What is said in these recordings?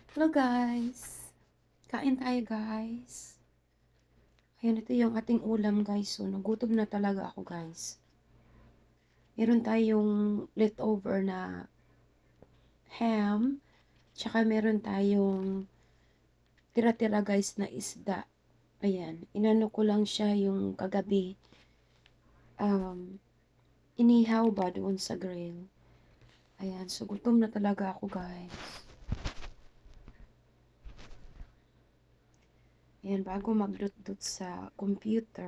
Hello guys! Kain tayo guys. Ayan, ito yung ating ulam guys. So, nagutom na talaga ako guys. Meron tayong leftover na ham. Tsaka meron tayong tira-tira guys na isda. Ayan, inano ko lang siya yung kagabi. Um, Inihaw ba doon sa grill. Ayan, so gutom na talaga ako guys. Ayan, bago magdut-dut sa computer,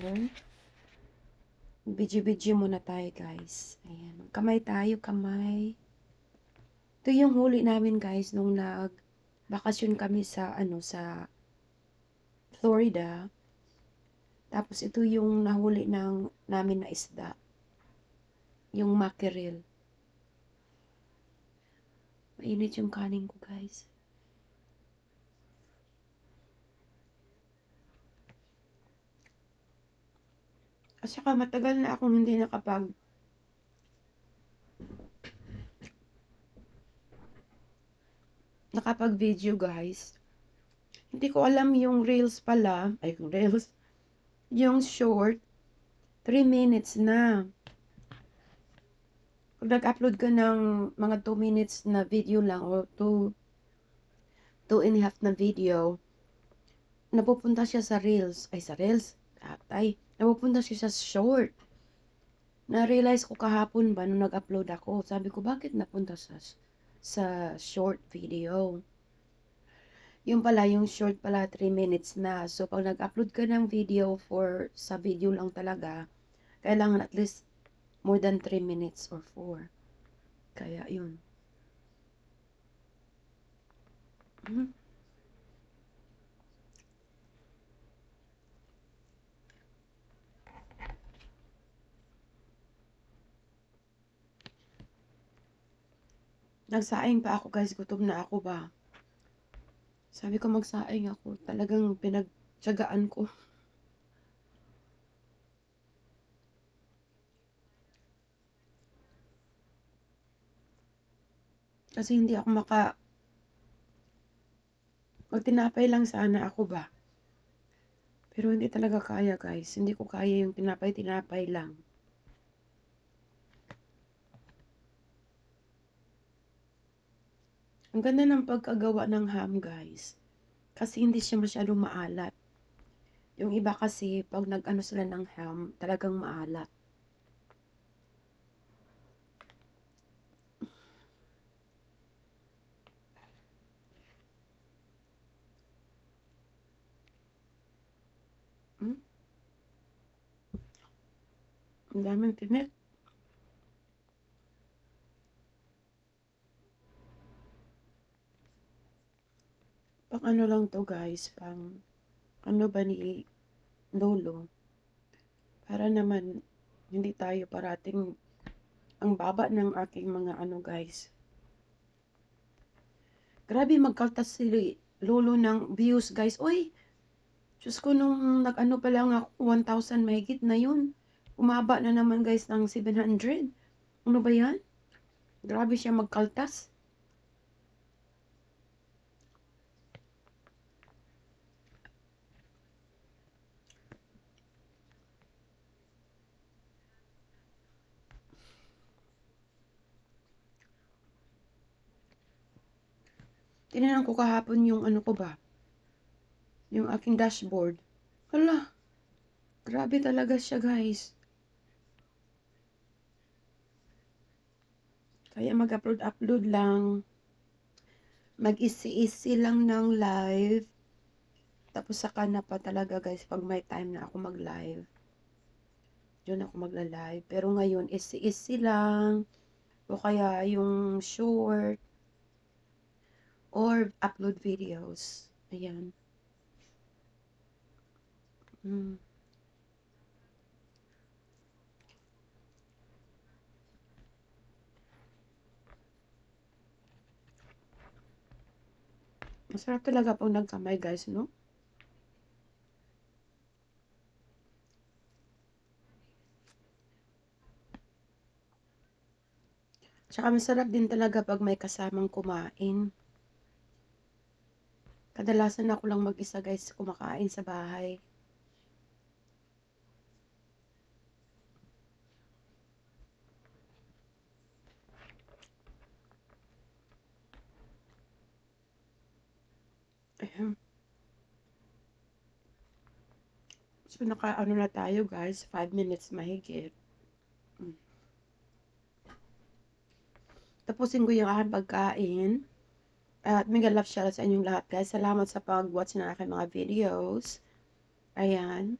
video-video muna tayo guys. Ayan, kamay tayo, kamay. Ito yung huli namin guys nung nag-bakasyon kami sa sa Florida. Tapos ito yung nahuli namin na isda. Yung mackerel. Mainit yung kanin ko guys. At saka matagal na akong hindi nakapag-video guys. Hindi ko alam yung reels pala. Ay, yung reels. Yung short. 3 minutes na. Kung nag-upload ka ng mga 2 minutes na video lang o 2.5 na video, napupunta siya sa reels. Ay, sa reels? Ay, napupunta siya sa short. Na-realize ko kahapon ba nung nag-upload ako. Sabi ko, bakit napunta sa short video? Yung pala, yung short pala, 3 minutes na. So, pag nag-upload ka ng video sa video lang talaga, kailangan at least more than 3 minutes or 4. Kaya, yun. Hmm. Nagsaing pa ako guys, gutom na ako ba. Sabi ko magsaing ako, talagang pinagtyagaan ko. Kasi hindi ako magtinapay lang sana ako ba. Pero hindi talaga kaya guys, hindi ko kaya yung tinapay lang. Ang ganda ng pagkagawa ng ham guys. Kasi hindi siya masyadong maalat. Yung iba kasi, pag nag-ano sila ng ham, talagang maalat. Hmm? Ang daming tinik. Pang ano lang to guys, pang ano ba ni Lolo. Para naman, hindi tayo parating ang baba ng aking mga ano guys. Grabe magkaltas si Lolo ng views guys. Uy, Diyos ko nung nag-ano pa lang ako, 1,000 mahigit na yun. Umaba na naman guys ng 700. Ano ba yan? Grabe siya magkaltas. Tinignan ko kahapon yung ano ko ba, yung aking dashboard. Hala, grabe talaga siya guys. Kaya mag-upload lang. Mag-easy-easy lang ng live. Tapos saka na pa talaga guys pag may time na ako mag-live. Diyan ako magla-live. Pero ngayon, easy-easy lang. O kaya yung short or upload videos. Ayan. Mm. Masarap talaga pag nagkamay guys, no? Tsaka masarap din talaga pag may kasamang kumain. Kadalasan ako lang mag-isa guys kumakain sa bahay. Ayan. So, naka-ano na tayo guys, 5 minutes mahigit. Mm. Tapusin ko yung aking pagkain. At mega love shoutout sa inyong lahat guys. Salamat sa pag-watch ng aking mga videos. Ayan.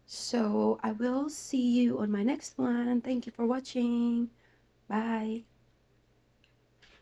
So, I will see you on my next one. Thank you for watching. Bye.